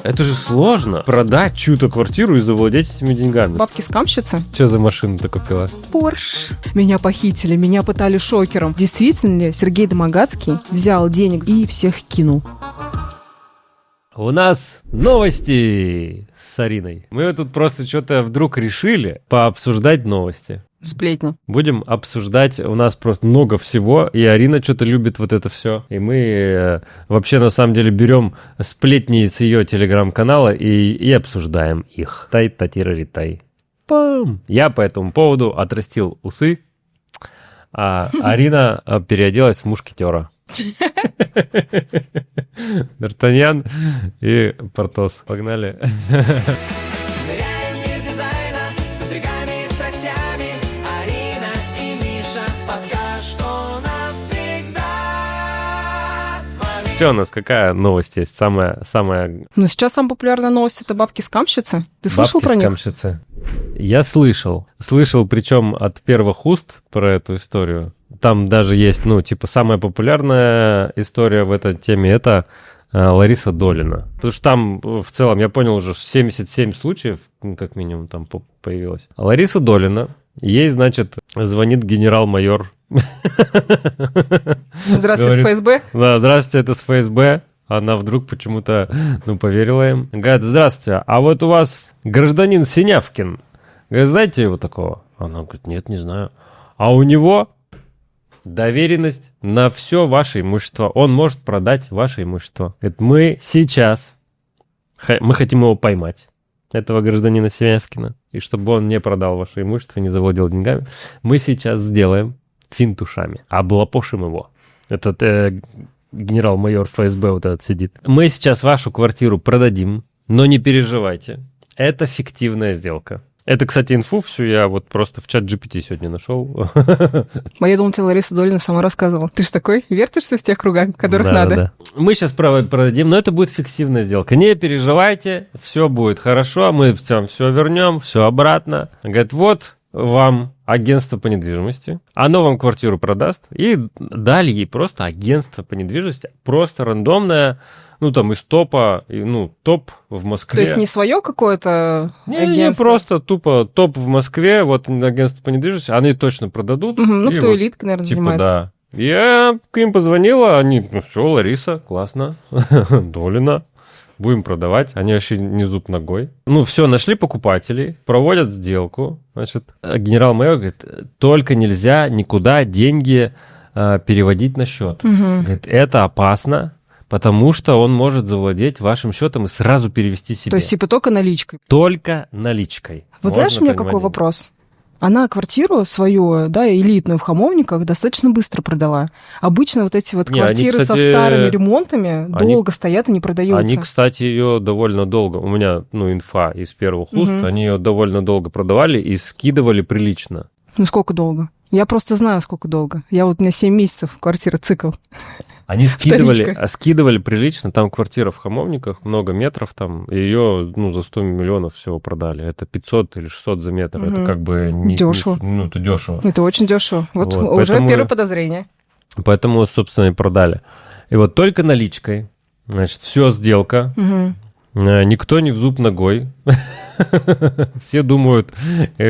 Это же сложно. Продать чью-то квартиру и завладеть этими деньгами. Бабки-скамщицы? Что за машину ты купила? Порш. Меня похитили, меня пытали шокером. Действительно ли Сергей Домогацкий взял денег и всех кинул? У нас новости с Ариной. Мы тут просто что-то вдруг решили пообсуждать новости. Сплетни. Будем обсуждать, у нас просто много всего, и Арина что-то любит вот это все. И мы вообще на самом деле берем сплетни с ее телеграм-канала и обсуждаем их. Тай-та-тира-ри-тай. Пам! Я по этому поводу отрастил усы, а Арина переоделась в мушкетера. Д'Артаньян и Портос. Погнали. Что у нас, какая новость есть? Самая... Ну, сейчас самая популярная новость — это бабки-скамщицы. Ты слышал про них? Бабки-скамщицы. Я слышал. Слышал, причем от первых уст про эту историю. Там даже есть, ну, типа, самая популярная история в этой теме — это Лариса Долина. Потому что там, в целом, я понял, уже 77 случаев, как минимум, там появилось. Лариса Долина, ей, значит, звонит генерал-майор. Здравствуйте, ФСБ. Да, здравствуйте, это с ФСБ. Она вдруг почему-то, поверила им. Говорит, здравствуйте, а вот у вас гражданин Синявкин. Говорит, знаете его такого? Она говорит, нет, не знаю. А у него доверенность на все ваше имущество. Он может продать ваше имущество. Говорит, мы сейчас, мы хотим его поймать, этого гражданина Синявкина, и чтобы он не продал ваше имущество, не завладел деньгами, мы сейчас сделаем финт ушами, облапошим его. Этот генерал-майор ФСБ вот этот сидит. Мы сейчас вашу квартиру продадим, но не переживайте, это фиктивная сделка. Это, кстати, инфу всю я вот просто в чат GPT сегодня нашел. Я думал, тебе Лариса Долина сама рассказывала. Ты ж такой, вертишься в тех кругах, в которых надо. Да. Мы сейчас продадим, но это будет фиктивная сделка. Не переживайте, все будет хорошо, мы все вернем, все обратно. Говорит, вот вам агентство по недвижимости, оно вам квартиру продаст, и дали ей просто агентство по недвижимости, просто рандомное, из топа, топ в Москве. То есть не свое какое-то агентство? Не, просто тупо топ в Москве, вот агентство по недвижимости, они точно продадут. Кто вот, элитка, наверное, занимается. Да. Я к ним позвонила, они, все, Лариса, классно, Долина. Будем продавать. Они вообще не зуб ногой. Все, нашли покупателей, проводят сделку. Значит, генерал-майор говорит, только нельзя никуда деньги переводить на счет. Говорит, это опасно, потому что он может завладеть вашим счетом и сразу перевести себе. То есть, только наличкой? Только наличкой. Вот знаешь, у меня какой вопрос? Она квартиру свою, элитную в Хамовниках достаточно быстро продала. Обычно вот эти вот квартиры, кстати, со старыми ремонтами долго стоят и не продаются. Они, кстати, ее довольно долго, у меня, инфа из первых уст, они ее довольно долго продавали и скидывали прилично. Сколько долго? Я просто знаю, сколько долго. У меня 7 месяцев квартира цикл. Они скидывали прилично, там квартира в Хамовниках, много метров там, и ее, за 100 миллионов всего продали. Это 500 или 600 за метр, это как бы не... Дешево. Это дешево. Это очень дешево. Вот уже поэтому, первое подозрение. Поэтому, собственно, и продали. И вот только наличкой, значит, все сделка, никто не в зуб ногой. Все думают,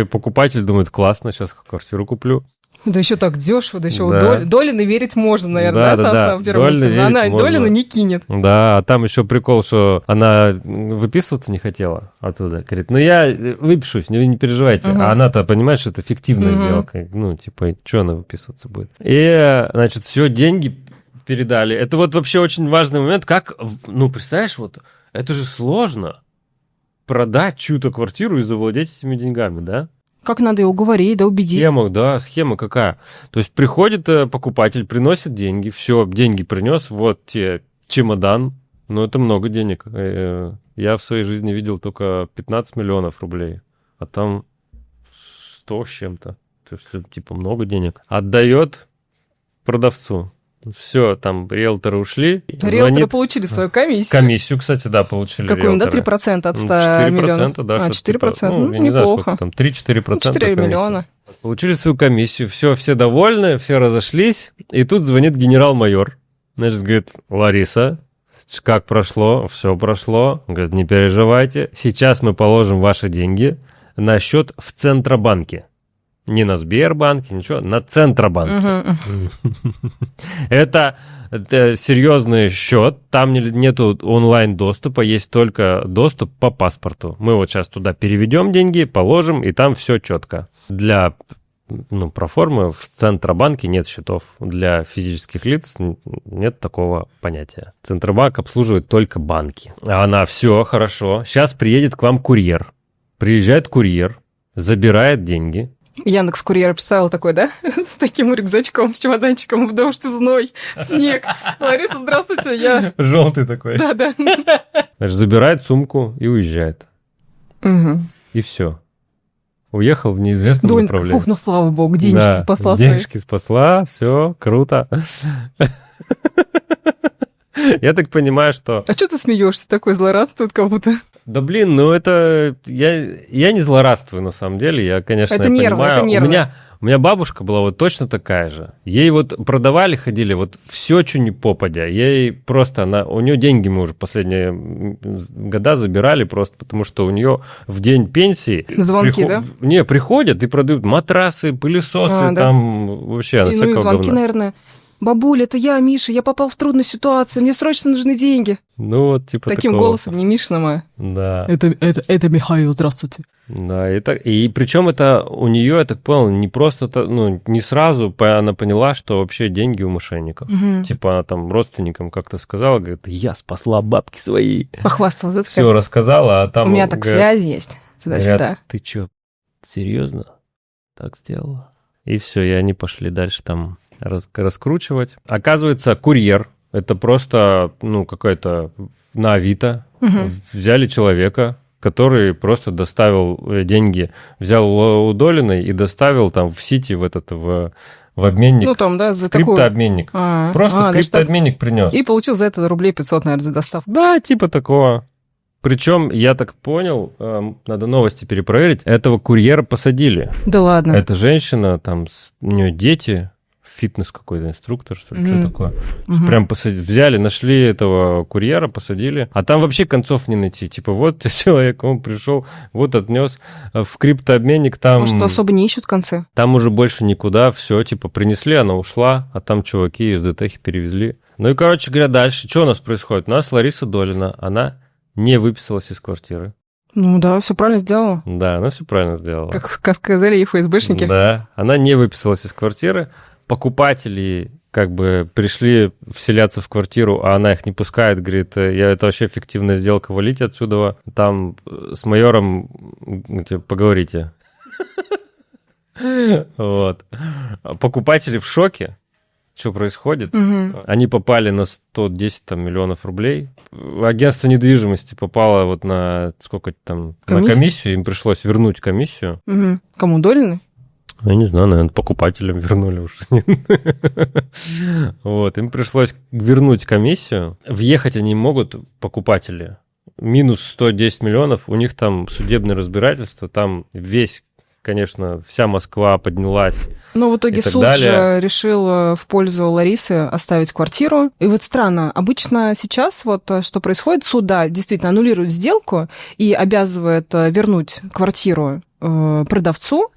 покупатель думает, классно, сейчас квартиру куплю. Да еще так дешево, да еще Долиной верить можно, наверное, да. Долина не кинет. Да, а там еще прикол, что она выписываться не хотела оттуда. Говорит, я выпишусь, не переживайте. А она-то, понимаешь, это фиктивная сделка. Что она выписываться будет? И, значит, все, деньги передали. Это вот вообще очень важный момент, как, представляешь, это же сложно продать чью-то квартиру и завладеть этими деньгами, да? Как надо ее уговорить, убедить? Схема какая. То есть приходит покупатель, приносит деньги, все, деньги принес, вот тебе чемодан, это много денег. Я в своей жизни видел только 15 миллионов рублей, а там 100 с чем-то. То есть, много денег. Отдает продавцу. Все, там риэлторы ушли. Риэлторы получили свою комиссию. Комиссию, кстати, получили какую, риэлторы. 3% от 100 миллионов? 4%, да. 4%, не знаю, неплохо. Сколько там, 3-4%. 4 миллиона. Получили свою комиссию, все довольны, все разошлись. И тут звонит генерал-майор. Значит, говорит, Лариса, как прошло? Все прошло. Говорит, не переживайте. Сейчас мы положим ваши деньги на счет в Центробанке. Не на Сбербанке, ничего, на Центробанке. Это серьезный счет, там нету онлайн-доступа, есть только доступ по паспорту. Мы вот сейчас туда переведем деньги, положим, и там все четко. Для проформы в Центробанке нет счетов. Для физических лиц нет такого понятия. Центробанк обслуживает только банки. А она, все, хорошо, сейчас приедет к вам курьер. Приезжает курьер, забирает деньги. Яндекс.Курьер представил такой, да? С таким рюкзачком, с чемоданчиком в дождь, в зной, в снег. Лариса, здравствуйте, я... Желтый такой. Да. Значит, забирает сумку и уезжает. Угу. И все. Уехал в неизвестном направлении. Фух, слава богу, денежки спасла. Денежки спасла, все, круто. Я так понимаю, что... А что ты смеешься? Такой злорадствует как будто. Да блин, это... Я не злорадствую, на самом деле. Я, конечно, это нервы, понимаю. Это нервы. У меня бабушка была вот точно такая же. Ей вот продавали, ходили, вот все, что не попадя. Ей просто... У нее деньги мы уже последние года забирали просто, потому что у нее в день пенсии... Звонки, да? Не, приходят и продают матрасы, пылесосы, там вообще... И звонки, наверное... Бабуля, это я, Миша, я попал в трудную ситуацию, мне срочно нужны деньги. Ну, вот типа таким такого. Голосом, не Мишина моя. Да. Это Михаил, здравствуйте. Да, и причем это у нее, я так понял, не просто, не сразу она поняла, что вообще деньги у мошенников. Угу. Типа она там родственникам как-то сказала, говорит, я спасла бабки свои. Похвасталась. Это все рассказала, а там... У меня так связи есть, туда-сюда. Ты что, серьезно так сделала? И все, и они пошли дальше там... раскручивать. Оказывается, курьер, это просто, какой-то на Авито. Угу. Взяли человека, который просто доставил деньги, взял у Долиной и доставил там в Сити, в обменник. Ну, там, да, за криптообменник. Просто в криптообменник принес. И получил за это рублей 500, наверное, за доставку. Да, типа такого. Причем, я так понял, надо новости перепроверить, этого курьера посадили. Да ладно. Эта женщина, там, у нее дети... фитнес какой-то, инструктор, что ли, что такое. Прям взяли, нашли этого курьера, посадили. А там вообще концов не найти. Типа вот человек, он пришел, вот отнес в криптообменник, там... Может, особо не ищут концы? Там уже больше никуда, все, типа принесли, она ушла, а там чуваки из ДТХи перевезли. Ну и, короче говоря, дальше, что у нас происходит? У нас Лариса Долина, она не выписалась из квартиры. Ну да, все правильно сделала. Да, она все правильно сделала. Как сказали ей ФСБшники. Да, она не выписалась из квартиры. Покупатели как бы пришли вселяться в квартиру, а она их не пускает, говорит, это вообще фиктивная сделка, валите отсюда, там с майором поговорите. Вот. Покупатели в шоке, что происходит. Они попали на 110 миллионов рублей. Агентство недвижимости попало вот на сколько там, на комиссию, им пришлось вернуть комиссию. Кому, Долиной? Я не знаю, наверное, покупателям вернули уже. Вот, им пришлось вернуть комиссию. Въехать они могут, покупатели. Минус 110 миллионов, у них там судебное разбирательство, там конечно, вся Москва поднялась. Но в итоге суд же решил в пользу Ларисы оставить квартиру. И вот странно, обычно сейчас вот что происходит, суд, да, действительно аннулирует сделку и обязывает вернуть квартиру продавцу,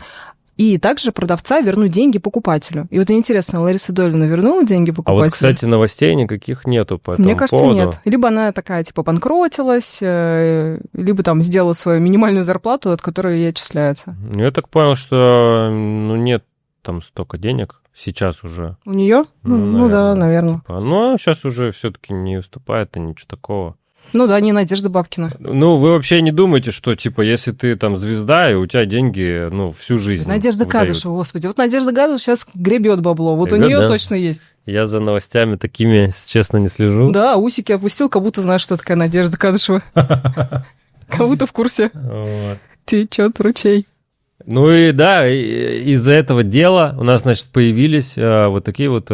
и также продавца вернуть деньги покупателю. И вот интересно, Лариса Долина вернула деньги покупателю? А вот, кстати, новостей никаких нету по этому Мне кажется, поводу. нет. Либо она такая, типа, банкротилась, либо там сделала свою минимальную зарплату, от которой ей отчисляется. Я так понял, что нет там столько денег сейчас уже. У нее? Ну да, наверное. Типа, но сейчас уже все-таки не уступает, и ничего такого. Ну да, не Надежда Бабкина. Ну, вы вообще не думаете, что, типа, если ты там звезда, и у тебя деньги, всю жизнь Надежда Кадышева, господи. Вот Надежда Кадышева сейчас гребет бабло. Вот у нее точно есть. Я за новостями такими, если честно, не слежу. Да, усики опустил, как будто знаешь, что такая Надежда Кадышева. Как будто в курсе. Течет ручей. Ну и да, из-за этого дела у нас, значит, появились вот такие вот,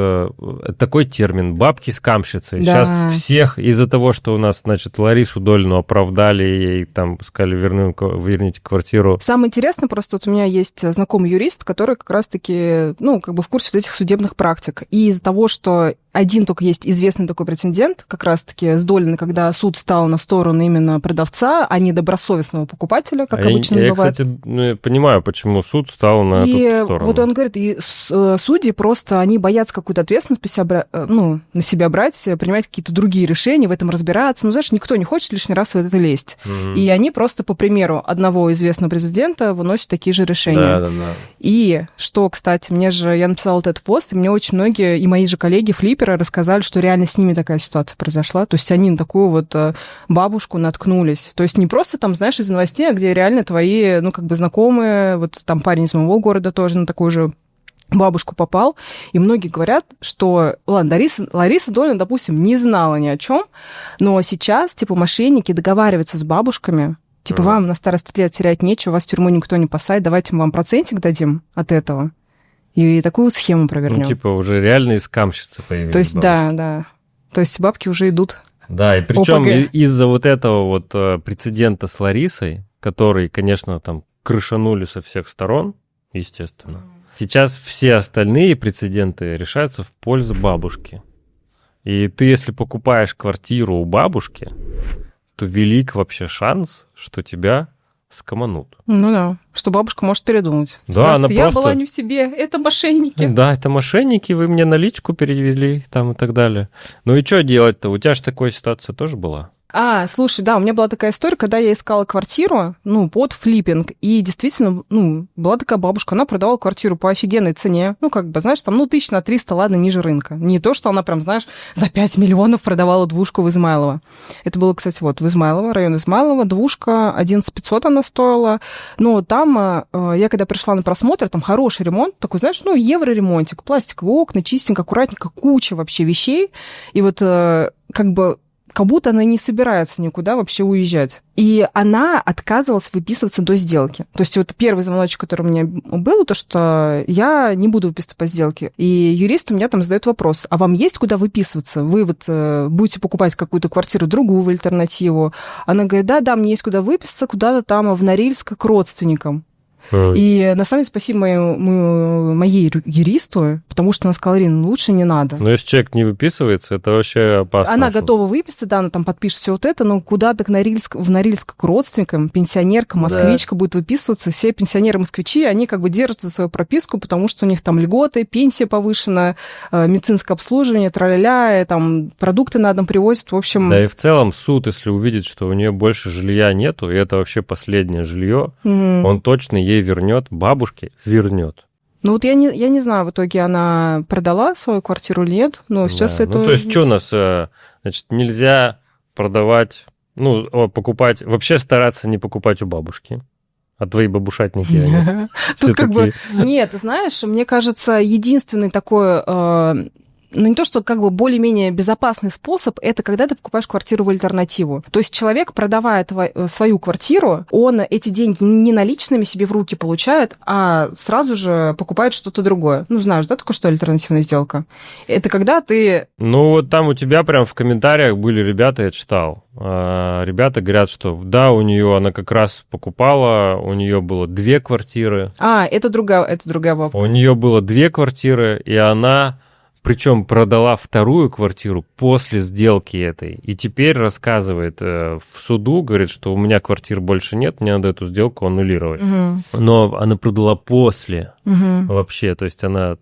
такой термин «бабки-скамщицы». Да. Сейчас всех из-за того, что у нас, значит, Ларису Долину оправдали, ей там сказали, верните квартиру. Самое интересное, просто вот у меня есть знакомый юрист, который как раз-таки, ну, как бы в курсе вот этих судебных практик. И из-за того, что один только есть известный такой прецедент, как раз-таки с Долиной, когда суд стал на сторону именно продавца, а не добросовестного покупателя, как обычно я, бывает. кстати, понимаю, почему суд стал на эту сторону. Вот он говорит, и судьи просто, они боятся какую-то ответственность на себя брать, принимать какие-то другие решения, в этом разбираться. Ну, знаешь, никто не хочет лишний раз в это лезть. Mm-hmm. И они просто, по примеру одного известного президента, выносят такие же решения. Да. И что, кстати, я написала вот этот пост, и мне очень многие, и мои же коллеги, флипперы, рассказали, что реально с ними такая ситуация произошла. То есть они на такую вот бабушку наткнулись. То есть не просто там, знаешь, из новостей, а где реально твои, ну, как бы знакомые, вот там парень из моего города тоже на такую же бабушку попал. И многие говорят, что, ладно, Лариса Долина, допустим, не знала ни о чем, но сейчас, типа, мошенники договариваются с бабушками, типа, вам на старости лет терять нечего, вас в тюрьму никто не посадит, давайте мы вам процентик дадим от этого. И такую вот схему провернем. Ну, типа, уже реальные скамщицы появились. То есть, да. То есть бабки уже идут. Да, и причем из-за вот этого вот прецедента с Ларисой, который, конечно, там крышанули со всех сторон, естественно, сейчас все остальные прецеденты решаются в пользу бабушки. И ты, если покупаешь квартиру у бабушки, то велик вообще шанс, что тебя скоманут. Ну да, что бабушка может передумать. Да, скажет, она я просто... была не в себе, это мошенники. Да, это мошенники, вы мне наличку перевели там и так далее. Ну и что делать-то? У тебя же такая ситуация тоже была? Слушай, да, у меня была такая история, когда я искала квартиру, под флиппинг, и действительно, была такая бабушка, она продавала квартиру по офигенной цене, знаешь, там, 1300, ладно, ниже рынка. Не то, что она прям, знаешь, за 5 миллионов продавала двушку в Измайлово. Это было, кстати, в Измайлово, район Измайлово, двушка, 11 500 она стоила, но там, я когда пришла на просмотр, там хороший ремонт, такой, знаешь, евро-ремонтик, пластиковые окна, чистенько, аккуратненько, куча вообще вещей, и как будто она не собирается никуда вообще уезжать. И она отказывалась выписываться до сделки. То есть первый звоночек, который у меня был, то, что я не буду выписываться по сделке. И юрист у меня там задает вопрос, а вам есть куда выписываться? Вы будете покупать какую-то квартиру другую в альтернативу? Она говорит, да, мне есть куда выписаться, куда-то там в Норильск к родственникам. И на самом деле спасибо моей юристу, потому что она сказала, Ирина, лучше не надо. Но если человек не выписывается, это вообще опасно. Она готова выписаться, да, она там подпишет все это, но куда-то в Норильск к родственникам, пенсионерка, москвичка будет выписываться. Все пенсионеры-москвичи, они держатся за свою прописку, потому что у них там льготы, пенсия повышена, медицинское обслуживание, тра-ля-ля, там продукты на дом привозят, в общем... Да и в целом суд, если увидит, что у нее больше жилья нету, и это вообще последнее жилье, он точно ей вернет, бабушке вернет. Ну я не знаю, в итоге она продала свою квартиру или нет, но сейчас это... Ну то есть что у нас, значит, нельзя продавать, покупать, вообще стараться не покупать у бабушки. А твои бабушатники, они тут Нет, ты знаешь, мне кажется, единственный такой... не то, что более-менее безопасный способ, это когда ты покупаешь квартиру в альтернативу. То есть человек, продавая свою квартиру, он эти деньги не наличными себе в руки получает, а сразу же покупает что-то другое. Знаешь, да, такое, что альтернативная сделка? Это когда ты... там у тебя прям в комментариях были ребята, я читал. Ребята говорят, что да, у нее она как раз покупала, у нее было 2 квартиры. Это другая бабка. У нее было 2 квартиры, и она... Причем продала вторую квартиру после сделки этой. И теперь рассказывает в суду, говорит, что у меня квартир больше нет, мне надо эту сделку аннулировать. Но она продала после вообще. То есть она...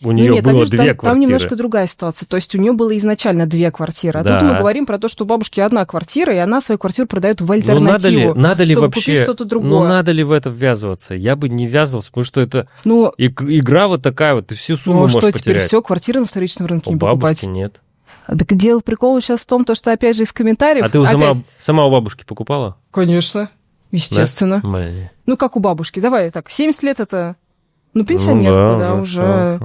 У нее было 2 квартиры. Там немножко другая ситуация. То есть у нее было изначально 2 квартиры. А тут мы говорим про то, что у бабушки 1 квартира, и она свою квартиру продает в альтернативу. Надо ли вообще купить что-то другое. Надо ли в это ввязываться? Я бы не ввязывался, потому что это игра вот такая, ты всю сумму можешь потерять. Теперь все, квартиры на вторичном рынке не покупать? У бабушки нет. Так дело прикола сейчас в том, что опять же из комментариев... А ты сама у бабушки покупала? Конечно, естественно. Да? Как у бабушки. Давай так, 70 лет это... пенсионерка, уже...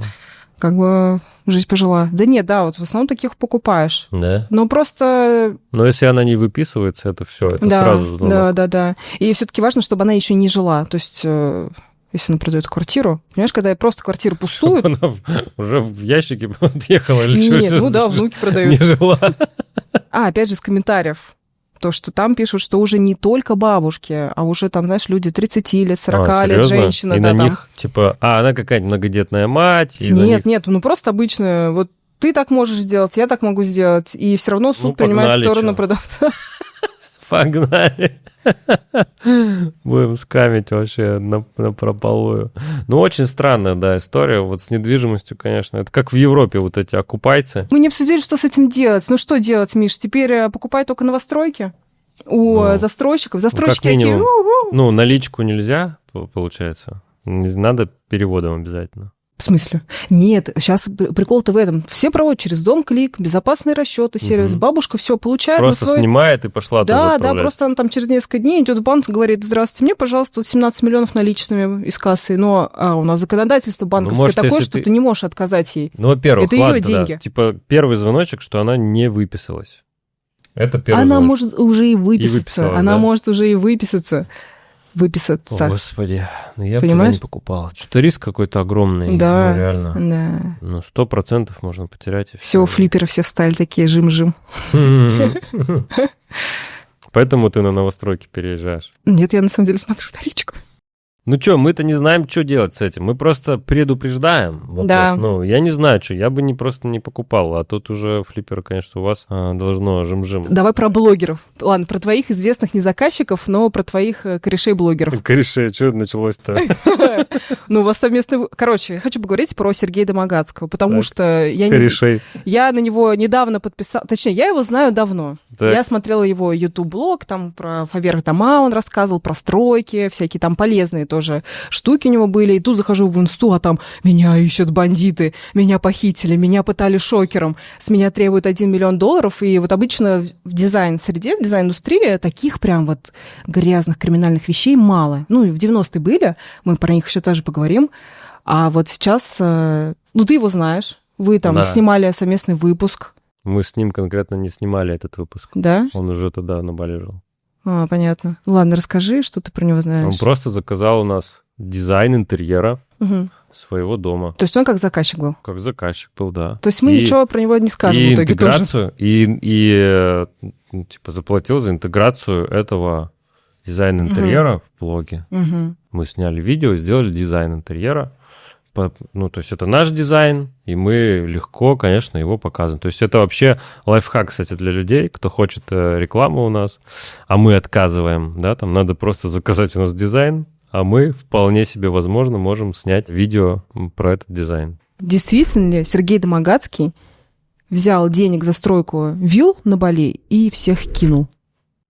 как бы жизнь пожила. Да нет, да, вот в основном таких покупаешь. Да? Но просто... Но если она не выписывается, это все, это да, сразу звонок. Да. И все-таки важно, чтобы она еще не жила. То есть, если она продает квартиру, понимаешь, когда просто квартира пустует... Чтобы она уже в ящике отъехала или Нет, что? ну да, внуки продают. Не жила. Опять же, с комментариев. То, что там пишут, что уже не только бабушки, а уже там, знаешь, люди 30 лет, 40 лет, женщина. И да, на там... них, типа, она какая-нибудь многодетная мать. И Нет, ну просто обычно, вот ты так можешь сделать, я так могу сделать, и все равно суд принимает сторону продавца. Погнали. Будем скамить вообще на прополую. Ну, очень странная, да, история. Вот с недвижимостью, конечно. Это как в Европе вот эти оккупайцы. Мы не обсудили, что с этим делать. Ну, что делать, Миш? Теперь покупай только новостройки у застройщиков. Застройщики такие... Ну, наличку нельзя, получается. Не надо переводом обязательно. В смысле? Нет, сейчас прикол-то в этом. Все проводят через Дом.Клик, безопасные расчеты, сервис. Бабушка все получает просто на свой... снимает и пошла тоже отправлять. Да, просто она там через несколько дней идет в банк и говорит: здравствуйте, мне, пожалуйста, вот 17 миллионов наличными из кассы. Но у нас законодательство банковское такое, что ты не можешь отказать ей. Ну, во-первых, это ее деньги. Да. Типа первый звоночек, что она не выписалась. Это первый она звоночек. Может уже и выписаться. Она может уже и выписаться. О, Господи, я бы тогда не покупал. Что-то риск какой-то огромный. Да, ну, реально. Да. Ну, 100% можно потерять. И все, флипперы все стали такие жим-жим. Поэтому ты на новостройки переезжаешь. Нет, я на самом деле смотрю вторичку. Ну что, мы-то не знаем, что делать с этим. Мы просто предупреждаем вопрос. Да. Ну, я не знаю, что. Я бы просто не покупал. А тут уже флиппер, конечно, у вас должно жим-жим. Давай про блогеров. Ладно, про твоих известных не заказчиков, но про твоих корешей-блогеров. Корешей, что началось-то? Ну, у вас совместный... Короче, я хочу поговорить про Сергея Домогацкого, потому что я на него недавно подписала... Точнее, я его знаю давно. Я смотрела его YouTube-блог, там про поверх дома он рассказывал, про стройки, всякие там полезные тоже штуки у него были. И тут захожу в инсту, а там: меня ищут бандиты, меня похитили, меня пытали шокером, с меня требуют $1 миллион. И вот обычно в дизайн-среде, в дизайн-индустрии таких прям вот грязных криминальных вещей мало. Ну, и в 90-е были, мы про них еще тоже поговорим. А вот сейчас, ну, ты его знаешь, вы там снимали совместный выпуск. Мы с ним конкретно не снимали этот выпуск. Да? Он уже тогда на Бали жил. Понятно. Ладно, расскажи, что ты про него знаешь. Он просто заказал у нас дизайн интерьера своего дома. То есть он как заказчик был? Как заказчик был, да. То есть мы ничего про него не скажем в итоге тоже? И типа заплатил за интеграцию этого дизайна интерьера в блоге. Мы сняли видео, сделали дизайн интерьера. Ну, то есть это наш дизайн, и мы легко, конечно, его показываем. То есть это вообще лайфхак, кстати, для людей, кто хочет рекламу у нас, а мы отказываем, да, там надо просто заказать у нас дизайн, а мы вполне себе, возможно, можем снять видео про этот дизайн. Действительно ли Сергей Домогацкий взял денег за стройку вилл на Бали и всех кинул?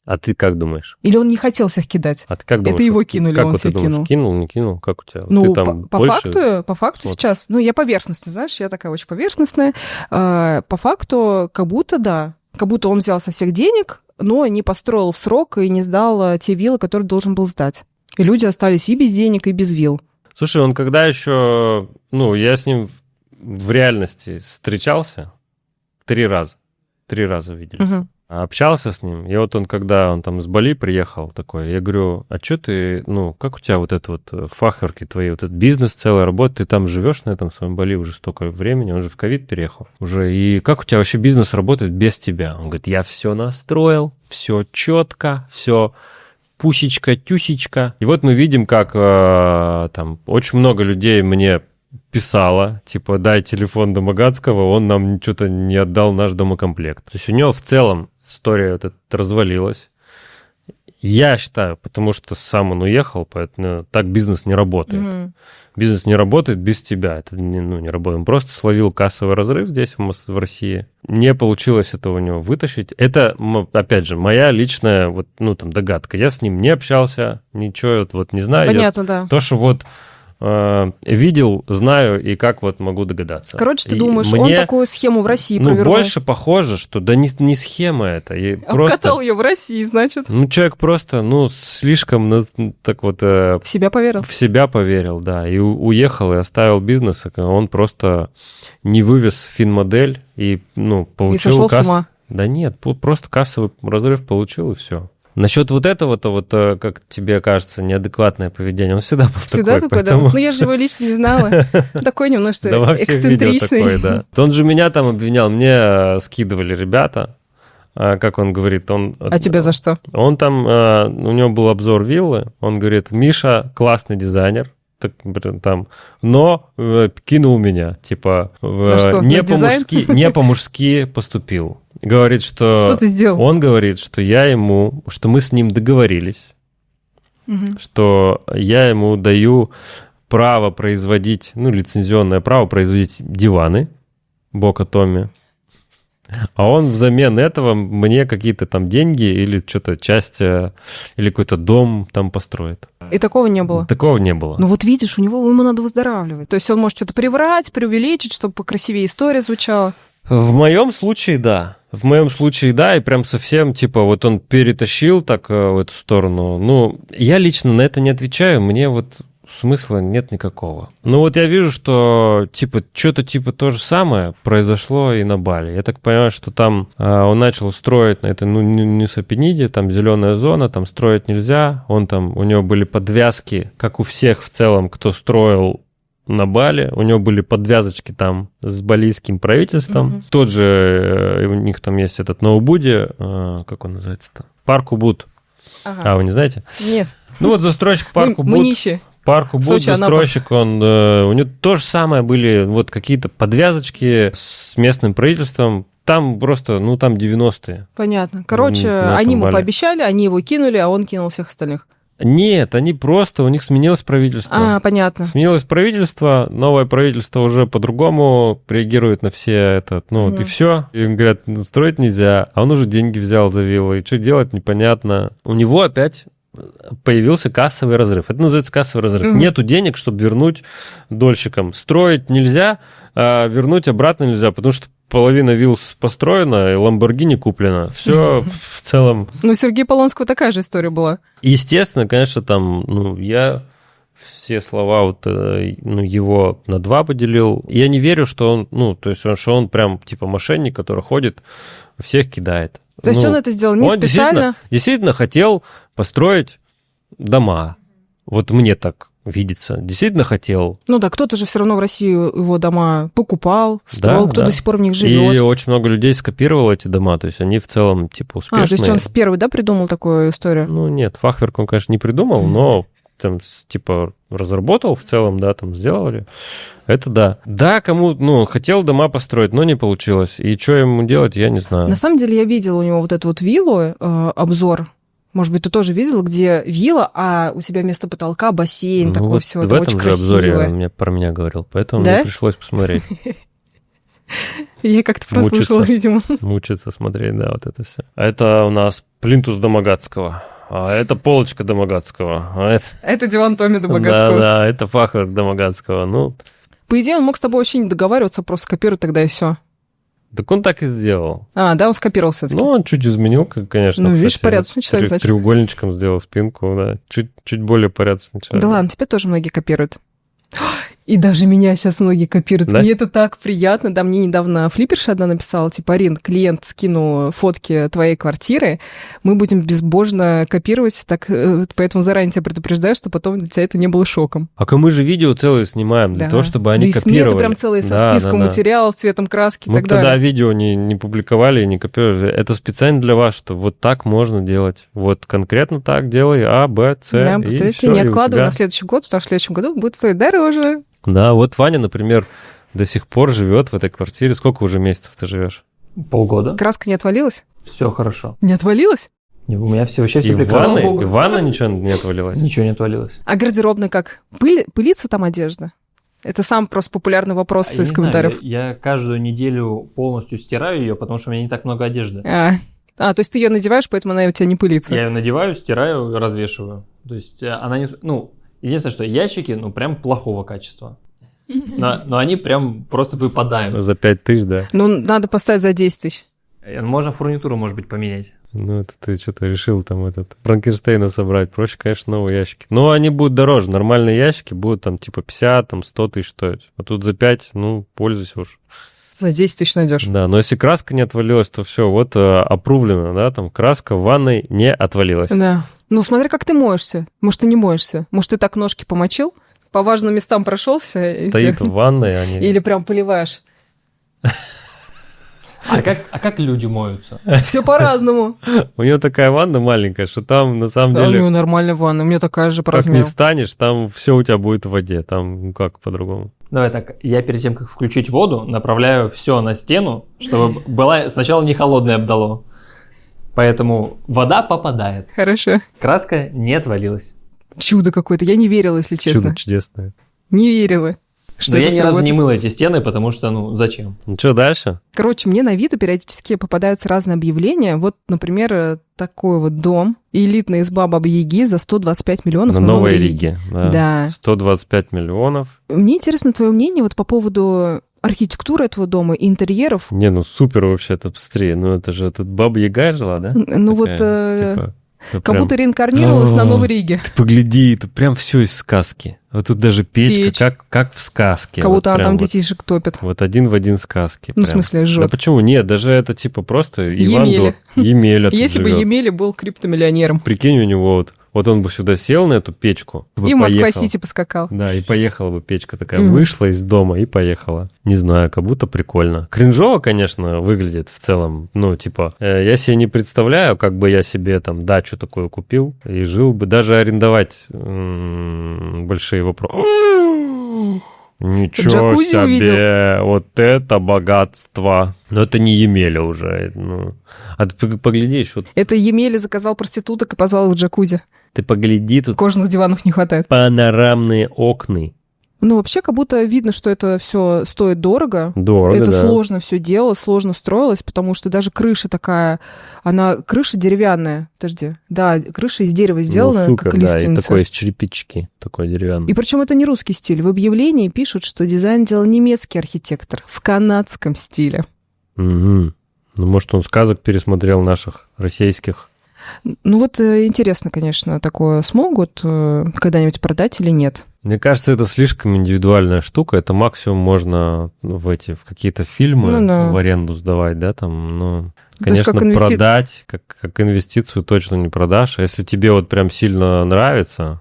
А ты как думаешь? Или он не хотел всех кидать? А ты как думаешь? Это его кинули, как он всех кинул. Кинул, не кинул? Как у тебя? Ну, ты там по факту сейчас... Ну, я поверхностная, знаешь, я такая очень поверхностная. По факту как будто да. Как будто он взял со всех денег, но не построил в срок и не сдал те виллы, которые должен был сдать. И люди остались и без денег, и без вилл. Слушай, он когда еще... Ну, я с ним в реальности встречался 3 раза. 3 раза виделись. Общался с ним, и вот когда он там из Бали приехал такой, я говорю: а что ты, ну, как у тебя вот это вот фахверки твои, вот этот бизнес целый, работа, ты там живешь на этом своем Бали уже столько времени, он же в ковид переехал уже, и как у тебя вообще бизнес работает без тебя? Он говорит: я все настроил, все четко, все пусечка-тюсечка. И вот мы видим, как там очень много людей мне писала, типа: дай телефон Домогацкого, он нам что-то не отдал наш домокомплект. То есть у него в целом история вот эта развалилась. Я считаю, потому что сам он уехал, поэтому так бизнес не работает. Бизнес не работает без тебя. Это не работает. Он просто словил кассовый разрыв здесь, в России. Не получилось этого у него вытащить. Это, опять же, моя личная вот, ну, там, догадка. Я с ним не общался, ничего вот не знаю. Понятно, да. То, что вот видел, знаю и как вот могу догадаться. Короче, ты думаешь, он такую схему в России провернул? Больше похоже, что да не схема это. Обкатал ее в России, значит. Человек просто, слишком так вот... В себя поверил? В себя поверил, да. И уехал, и оставил бизнес. Он просто не вывез финмодель и, получил... И сошел с ума. Да нет, просто кассовый разрыв получил, и все. Насчет вот этого-то, как тебе кажется, неадекватное поведение, он всегда был всегда такой, поэтому... да. Я же его лично не знала. Такой немножко эксцентричный. Да. Он же меня там обвинял, мне скидывали ребята, как он говорит, А тебя за что? Он там, у него был обзор виллы, он говорит, Миша классный дизайнер, но кинул меня, типа, не по-мужски поступил. Говорит, что ты сделал? Он говорит, что что мы с ним договорились, что я ему даю право производить, лицензионное право производить диваны Бока Томми, а он взамен этого мне какие-то там деньги или что-то часть, или какой-то дом там построит. И такого не было? Такого не было. Ну вот видишь, ему надо выздоравливать. То есть он может что-то приврать, преувеличить, чтобы покрасивее история звучала. В моем случае, да. И прям совсем, типа, вот он перетащил так в эту сторону. Я лично на это не отвечаю, мне вот смысла нет никакого. Я вижу, что, что-то то же самое произошло и на Бали. Я так понимаю, что там он начал строить на этой Нуса-Пениде, там зеленая зона, там строить нельзя. У него были подвязки, как у всех в целом, кто строил на Бали. У него были подвязочки там с балийским правительством. Тот же, у них там есть этот на Убуде, как он называется-то? Парк Убуд. Ага. Вы не знаете? Нет. Застройщик Парк Убуд. Мы нищие. Парк Убуд, застройщик, у него то же самое были вот какие-то подвязочки с местным правительством. Там просто, там 90-е. Понятно. Короче, они ему пообещали, они его кинули, а он кинул всех остальных. Нет, они просто, у них сменилось правительство. Понятно. Сменилось правительство, новое правительство уже по-другому реагирует на все это. И все. И им говорят, строить нельзя, а он уже деньги взял за виллу, и что делать, непонятно. У него опять появился кассовый разрыв. Это называется кассовый разрыв. Нету денег, чтобы вернуть дольщикам. Строить нельзя, а вернуть обратно нельзя, потому что половина вилл построена, и Ламборгини куплена. Все в целом... У Сергея Полонского такая же история была. Естественно, конечно, там, я все слова его на 2 поделил. Я не верю, что он, что он прям типа мошенник, который ходит, всех кидает. То есть он это сделал не специально? Действительно хотел построить дома. Вот мне так видится. Действительно хотел. Кто-то же все равно в России его дома покупал, строил, кто до сих пор в них живет. И очень много людей скопировало эти дома, то есть они в целом успешные. То есть он первый, придумал такую историю? Нет, Фахверк он, конечно, не придумал, но там разработал в целом, там сделали. Это да. Да, кому, хотел дома построить, но не получилось. И что ему делать, я не знаю. На самом деле я видела у него вот эту вот виллу, обзор. Может быть, ты тоже видел, где вилла, а у тебя вместо потолка бассейн, такое все. В этом же обзоре он про меня говорил, поэтому мне пришлось посмотреть. Я как-то прослушала, видимо. Мучиться смотреть, да, вот это все. А это у нас плинтус Домогатского. А это полочка Домогатского. Это диван Томми Домогатского. Да, это Фахверк Домогатского. По идее, он мог с тобой вообще не договариваться, просто копируй тогда и все. Так он так и сделал. Он скопировал все-таки. Он чуть изменил, конечно. Видишь, порядочный человек, значит. Треугольничком сделал спинку, да. Чуть более порядочный человек. Да ладно, тебя тоже многие копируют. И даже меня сейчас многие копируют. Да? Мне это так приятно. Да, мне недавно флипперша одна написала, Арин, клиент скинул фотки твоей квартиры, мы будем безбожно копировать, так, поэтому заранее тебя предупреждаю, что потом для тебя это не было шоком. Мы же видео целые снимаем для того, чтобы они копировали. Это прям целые со списком материалов, цветом краски и так далее. Мы тогда видео не публиковали, не копировали. Это специально для вас, что вот так можно делать. Вот конкретно так делай, А, Б, С, да, и все. Не откладывай на следующий год, потому что в следующем году будет стоить дороже. Да, вот Ваня, например, до сих пор живет в этой квартире. Сколько уже месяцев ты живешь? Полгода. Краска не отвалилась? Все хорошо. Не отвалилась? У меня вообще все прекрасно. И ванна ничего не отвалилось? Ничего не отвалилось. А гардеробная как? Пылится там одежда? Это самый просто популярный вопрос из комментариев. Я каждую неделю полностью стираю ее, потому что у меня не так много одежды. То есть ты ее надеваешь, поэтому она у тебя не пылится? Я ее надеваю, стираю, развешиваю. То есть она не... Единственное, что ящики, ну, прям плохого качества. Но они прям просто выпадают. За 5000, да. Ну, надо поставить за 10 тысяч. Можно фурнитуру, может быть, поменять. Ну, это ты что-то решил там Франкенштейна собрать. Проще, конечно, новые ящики. Но они будут дороже. Нормальные ящики будут там типа 50, там 100 тысяч стоить. А тут за 5, ну, пользуйся уж. За 10 тысяч найдешь. Да, но если краска не отвалилась, то все, вот опрувлено, да, там краска в ванной не отвалилась. Да. Ну, смотри, как ты моешься. Может, ты не моешься. Может, ты так ножки помочил, по важным местам прошелся. Стоит в ванной, а не... Или прям поливаешь. А как люди моются? Все по-разному. У нее такая ванна маленькая, что там на самом Да, у деле... него нормальная ванна. У меня такая же по Как не размеру. встанешь, там все у тебя будет в воде. Там, ну как по-другому. Давай так, я перед тем, как включить воду, направляю все на стену, чтобы была сначала не холодное обдало. Поэтому вода попадает. Хорошо. Краска не отвалилась. Чудо какое-то. Я не верила, если честно. Чудо чудесное. Не верила. Но я это ни разу сработает. не мыл эти стены, потому что, ну, зачем? Ну что, дальше? Короче, мне на Авито периодически попадаются разные объявления. Вот, например, такой вот дом, элитная изба Бабы-Яги за 125 миллионов На на Новой Новой Риге. Да. 125 миллионов. Мне интересно твое мнение вот по поводу архитектуры этого дома и интерьеров. Не, ну супер вообще-то быстрее. Ну это же тут Баба-Яга жила, да? Ну вот, Такая, типа, как прям- будто реинкарнировалась на Новой Риге. Ты погляди, это прям все из сказки. Вот тут даже Печь. печка, как в сказке. Как будто Вот она прям там вот. детишек топит. Вот один в один сказки. Ну, в прям. смысле, Да жжет. почему? Нет, даже это типа просто Иван Емеля. Емеля тут Если бы живет. Емеля был криптомиллионером. Прикинь, у него вот он бы сюда сел на эту печку. бы И в поехал. Москва-Сити поскакал. Да, и поехала бы печка такая, Мгм. вышла из дома и поехала. Не знаю, как будто прикольно. Кринжово, конечно, выглядит в целом. Ну, типа, я себе не представляю, как бы я себе там дачу такую купил и жил бы. Даже арендовать большие вопросы. Ничего Джакузи себе, увидел. вот это богатство. Но это не Емеля уже. Ну. А ты погляди, вот Это Емеля заказал проституток и позвал их в джакузи. ты погляди, тут Кожаных диванов не хватает. панорамные окна. Ну, вообще, как будто видно, что это все стоит дорого. Дорого, Это да. сложно все делалось, сложно строилось, потому что даже крыша такая, крыша деревянная. Подожди. Да, крыша из дерева сделана, Ну, супер, как да, и лиственница. такой из черепички, такой деревянный. И причем это не русский стиль. В объявлении пишут, что дизайн делал немецкий архитектор в канадском стиле. Мгм. Ну, может, он сказок пересмотрел наших российских. Ну вот интересно, конечно, такое смогут когда-нибудь продать или нет. Мне кажется, это слишком индивидуальная штука. Это максимум можно в какие-то фильмы Ну да. в аренду сдавать, да, там, ну, То есть конечно, как продать, как инвестицию точно не продашь. А если тебе вот прям сильно нравится,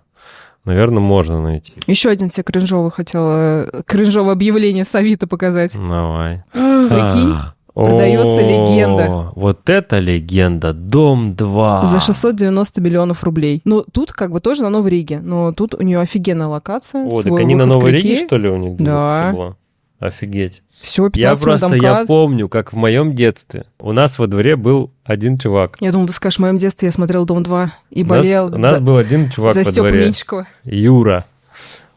наверное, можно найти. Еще один тебе кринжовое объявление с Авито показать. Давай. Прикинь, продается легенда. Вот это легенда. Дом 2. за 690 миллионов рублей. Ну, тут как бы тоже на Новой Риге, но тут у нее офигенная локация. О, так свой они на выход к Новой реке. Риге, что ли, у них Да. всё было? Офигеть. Все, Я 15 минут просто, я домка. помню, как в моем детстве у нас во дворе был один чувак. Я думала, ты скажешь, в моем детстве я смотрел «Дом 2» и У болел нас был один чувак за во Степу дворе, Меньшикова. Юра.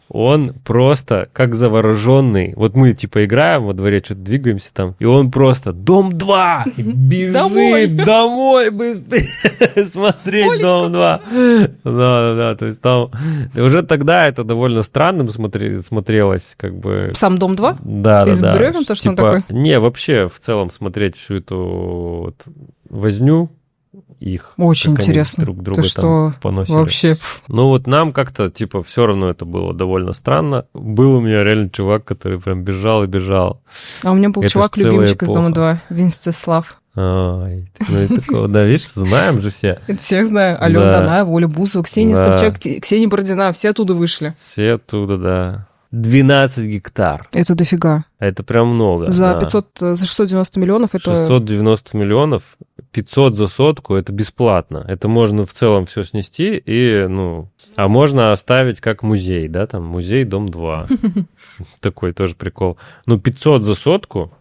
Он просто как завороженный. Вот мы типа играем во дворе, что-то двигаемся там, и он просто «Дом 2!» и бежит домой быстрее смотреть Олечку. «Дом 2». Да, то есть там уже тогда это довольно странным смотрелось, как бы. Сам «Дом 2»? Да, Из да. бревен то, что он Типа, такой? Не, вообще в целом смотреть всю эту вот возню их. Очень как они интересно. друг друга Ты там что, поносили. вообще? Ну вот нам как-то, типа, все равно это было довольно странно. Был у меня реально чувак, который прям бежал и бежал. А у меня был Это ж чувак-любимчик из целая «Дома эпоха. 2», Венцеслав. Ай, ну и такого, да, видишь, знаем же все. Это всех знаю. Алена Да. Данаева, Оля Бузова, Ксения Да. Собчак, Ксения Бородина. Все оттуда вышли. Все оттуда, да. 12 гектар. Это дофига. Это прям много. За да. 500, за 690 миллионов это... 690 миллионов, 500 за сотку, это бесплатно. Это можно в целом все снести и, ну... А можно оставить как музей, да, там, музей Дом 2. Такой тоже прикол. Ну, 500 за сотку,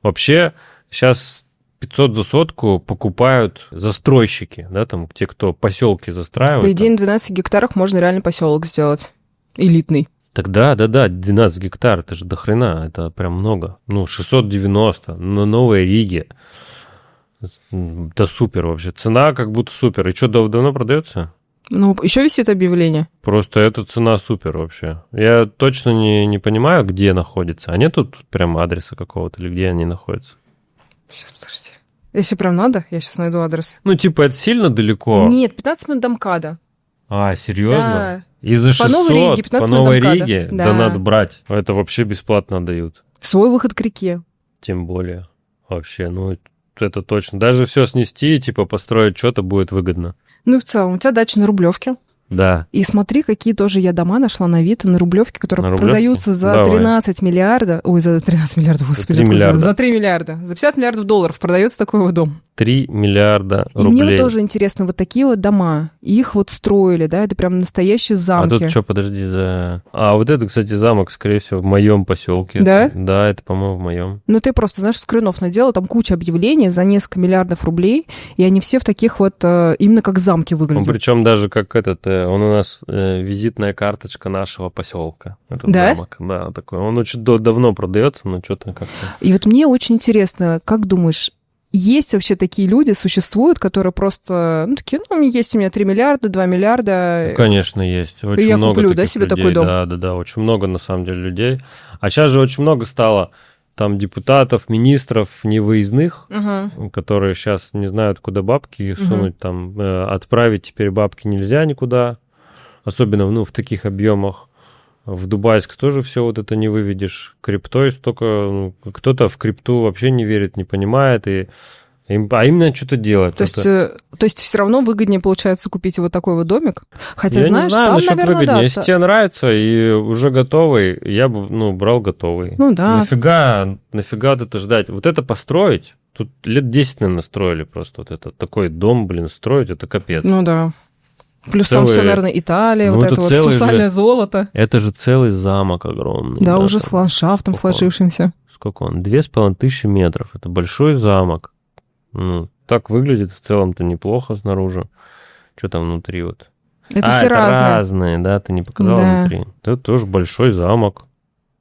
вообще сейчас 500 за сотку покупают застройщики, да, там, те, кто поселки застраивают. По идее, там. на 12 гектарах можно реально поселок сделать. Элитный. Тогда, да, 12 гектар, это же дохрена, это прям много. Ну, 690 на Новой Риге. Да супер вообще. Цена как будто супер. И что, давно продается? Ну, еще висит объявление. Просто эта цена супер вообще. Я точно не понимаю, где находится. А нет тут прям адреса какого-то или где они находятся? Сейчас, подожди. Если прям надо, я сейчас найду адрес. Ну, типа, это сильно далеко? Нет, 15 минут до МКАДа. А, серьезно? Да. И за 600 По Новой Риге, 15 по минут Новой до МКАДа. Риге? Да. Да надо брать. Это вообще бесплатно дают. Свой выход к реке. Тем более. Вообще, ну, это точно. Даже все снести, типа, построить что-то будет выгодно. Ну и в целом, у тебя дача на Рублевке. Да. И смотри, какие тоже я дома нашла на Авито, на Рублевке, которые На Рублевке? продаются за Давай. 13 миллиардов. Ой, за 13 миллиардов, господи. 3 миллиарда. За 3 миллиарда. За 50 миллиардов долларов продается такой вот дом. 3 миллиарда И рублей. мне вот тоже интересно, вот такие вот дома, их вот строили, да, это прям настоящие А замки. тут что, подожди, за... А, вот это, кстати, замок, скорее всего, в моем поселке. Да? Да, это, по-моему, в моем. Ну, ты просто, знаешь, скринов наделал, там куча объявлений за несколько миллиардов рублей, и они все в таких вот, именно как замки выглядят. Причем даже как он у нас визитная карточка нашего поселка. Этот Да? замок. Да, такой. Он очень давно продается, но что-то как-то... И вот мне очень интересно, как думаешь, есть вообще такие люди, существуют, которые просто, ну, такие, ну, есть у меня 3 миллиарда, 2 миллиарда. Конечно, есть. Очень я много куплю, таких да, себе людей. такой дом? Да, очень много, на самом деле, людей. А сейчас же очень много стало там депутатов, министров невыездных, Угу. которые сейчас не знают, куда бабки сунуть. Там отправить теперь бабки нельзя никуда, особенно, ну, в таких объемах. В Дубайск тоже все вот это не выведешь. Криптой столько... Ну, кто-то в крипту вообще не верит, не понимает, а им надо что-то делать. То есть все равно выгоднее получается купить вот такой вот домик? Хотя, Я знаешь, не знаю, там, насчет наверное, выгоднее. да. Если тебе нравится и уже готовый, я бы, брал готовый. Ну да. Нафига вот это ждать? Вот это построить, тут лет 10, наверное, строили просто вот это. Такой дом, строить, это капец. Ну да. Плюс там все, наверное, Италия, Ну, вот это это вот целый сусальное же- золото. Это же целый замок огромный. Да, уже там с ландшафтом сколько он? сложившимся. Сколько он? 2500 метров. Это большой замок. Ну, так выглядит в целом-то неплохо снаружи. Что там внутри вот? Это все это разные. разные, да, ты не показала Да. внутри. Это тоже большой замок.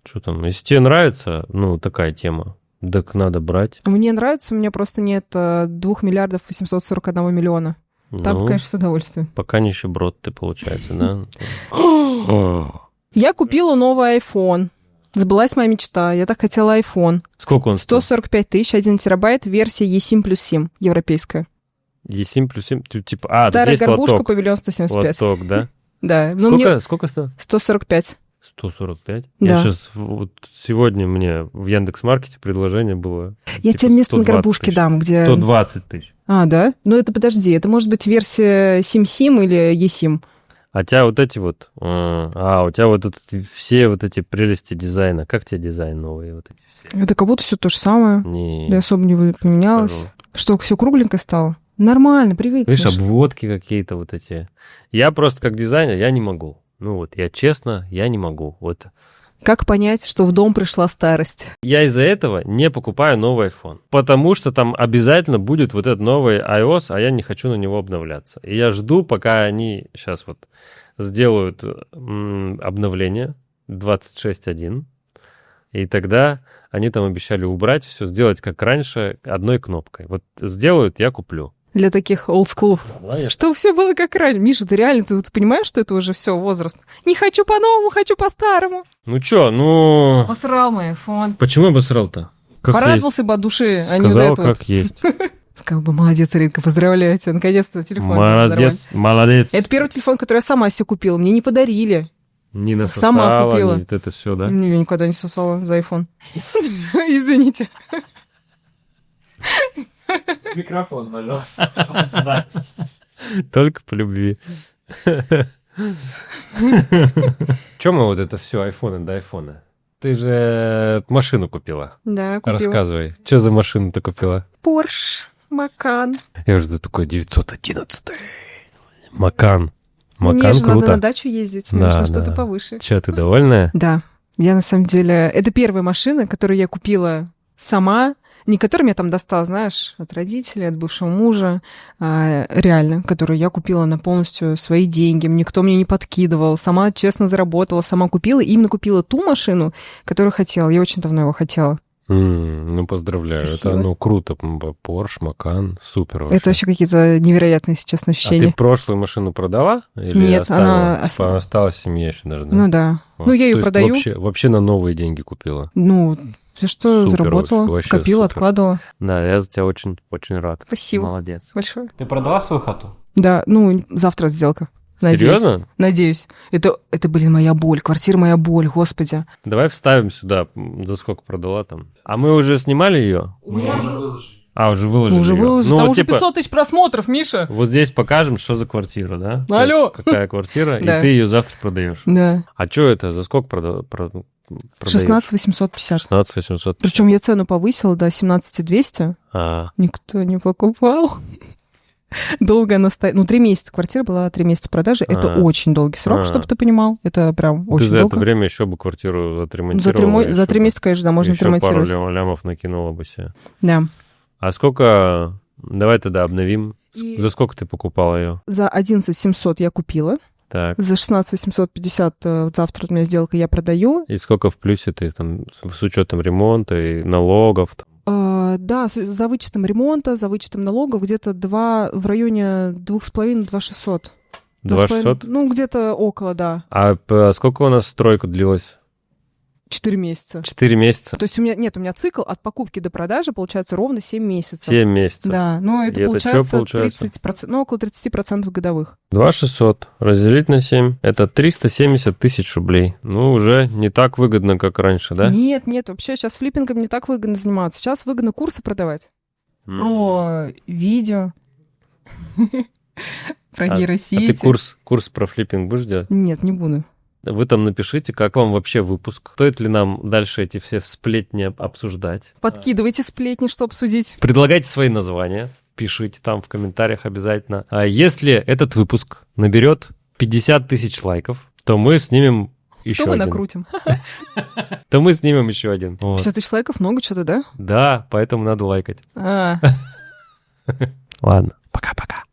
Что там? Если тебе нравится, такая тема, так надо брать. Мне нравится, у меня просто нет 2 миллиардов 841 миллиона. Там, Ну, конечно, с удовольствием. пока нищеброд ты, получается, да? Я купила новый iPhone. Сбылась моя мечта. Я так хотела iPhone. Сколько он стоит? 145 тысяч, 1 терабайт, версия eSIM плюс SIM, европейская. eSIM плюс 7, типа, Старая есть горбушка, лоток. павильон 175. Лоток, да? Да. Ну, мне Сколько стоит? 145. 145? Да. Я сейчас, вот сегодня мне в Яндекс.Маркете предложение было. Я типа, тебе место на 120 горбушке тысяч. дам, где... 120 тысяч. А, да? Ну, это подожди, это может быть версия SIM-SIM или eSIM. А у тебя вот эти вот... у тебя вот все вот эти прелести дизайна. Как тебе дизайн новый? Вот эти все? Это как будто все то же самое. Не, Да особо не поменялось. скажу. Что, все кругленькое стало? Нормально, привыкнешь. Видишь, обводки какие-то вот эти. Я просто как дизайнер, я не могу. Я честно, я не могу. Вот. Как понять, что в дом пришла старость? Я из-за этого не покупаю новый iPhone. Потому что там обязательно будет вот этот новый iOS, а я не хочу на него обновляться. И я жду, пока они сейчас вот сделают обновление 26.1. И тогда они там обещали убрать все, сделать как раньше, одной кнопкой. Вот сделают, я куплю. Для таких олдскулов. Что все было как раньше. Миша, ты реально, ты понимаешь, что это уже все возраст? Не хочу по-новому, хочу по-старому. Посрал мой iPhone. Почему я обосрал-то? Как Порадовался бы от души, есть? а не вот Сказал, это вот. как есть. Сказал бы, молодец, Ринка, поздравляю тебя, наконец-то телефон. Молодец, молодец. Это первый телефон, который я сама себе купила, мне не подарили. Не Сама насосала, купила. не вот это все, да? Я никогда не сосала за iPhone. Извините. Микрофон, пожалуйста. Только по любви. Чем мы вот это все, айфоны до айфона? Ты же машину купила. Да, купила. Рассказывай, что за машину ты купила? Порш, Макан. Я уже такой 911. Макан. Мне Макан же надо круто. на дачу ездить, мне Да, нужно что-то да. повыше. Че, ты довольная? Да, я на самом деле... Это первая машина, которую я купила сама, не которую мне там достала, знаешь, от родителей, от бывшего мужа, а реально, которую я купила на полностью свои деньги, никто мне не подкидывал, сама честно заработала, сама купила, именно купила ту машину, которую хотела. Я очень давно его хотела. Ну, поздравляю. Спасибо. Это, круто. Порш, Макан, супер вообще. Это вообще какие-то невероятные, если честно, А ощущения. ты прошлую машину продала? Или Нет, оставила? она Типа, осталась в семье еще даже, да? Ну да. Вот. Ну, я ее То есть продаю. Вообще на новые деньги купила. Ну, ты что, Супер заработала, вообще копила, супер. откладывала. Да, я за тебя очень, очень рад. Спасибо Молодец. большое. Ты продала свою хату? Да, ну, завтра сделка. Надеюсь. Серьезно? Надеюсь. Это, блин, моя боль. Квартира моя боль, господи. Давай вставим сюда, за сколько продала там. А мы уже снимали ее? Мы уже выложили. Уже выложили Уже её? выложили. Ну, Там вот уже типа, 500 тысяч просмотров, Миша. вот здесь покажем, что за квартира, да? Алло. Какая квартира, и Да. ты ее завтра продаешь. Да. А что это? За сколько продаешь? 16 850. 16 800. Причем я цену повысила до 17 200. А, Никто не покупал. Долго она стоит. Ну, 3 месяца. Квартира была 3 месяца продажи. Это А. очень долгий срок, А. чтобы ты понимал. Это прям ты очень за долго. это время еще бы квартиру За отремонтировала. 3, за 3 месяца, конечно, да, можно еще пару отремонтировать. лямов накинула бы себе. Да. А сколько... Давай тогда обновим. И- За сколько ты покупала ее? За 11 700 я купила. Так. За 16 850 завтра у меня сделка, я продаю. И сколько в плюсе ты там с учетом ремонта и налогов? Да, за вычетом ремонта, за вычетом налогов где-то в районе 2,5-2 600. 2 600? Ну, где-то около, да. А сколько у нас стройка длилась? 4 месяца. 4 месяца? То есть у меня цикл от покупки до продажи получается ровно 7 месяцев. 7 месяцев. Да, но это И это получается, чё получается? 30%, ну, около 30% годовых. 2 600 разделить на 7. Это 370 тысяч рублей. Ну, уже не так выгодно, как раньше, да? Нет, вообще сейчас флиппингом не так выгодно заниматься. Сейчас выгодно курсы продавать. Про видео. Про А нейросети. ты курс про флиппинг будешь делать? Нет, не буду. Вы там напишите, как вам вообще выпуск. Стоит ли нам дальше эти все сплетни обсуждать? Подкидывайте сплетни, что обсудить. Предлагайте свои названия. Пишите там в комментариях обязательно. А если этот выпуск наберет 50 тысяч лайков, то мы снимем еще Что мы один. накрутим? То мы снимем еще один. Вот. 50 тысяч лайков, много что-то, да? Да, поэтому надо лайкать. Ладно, пока-пока.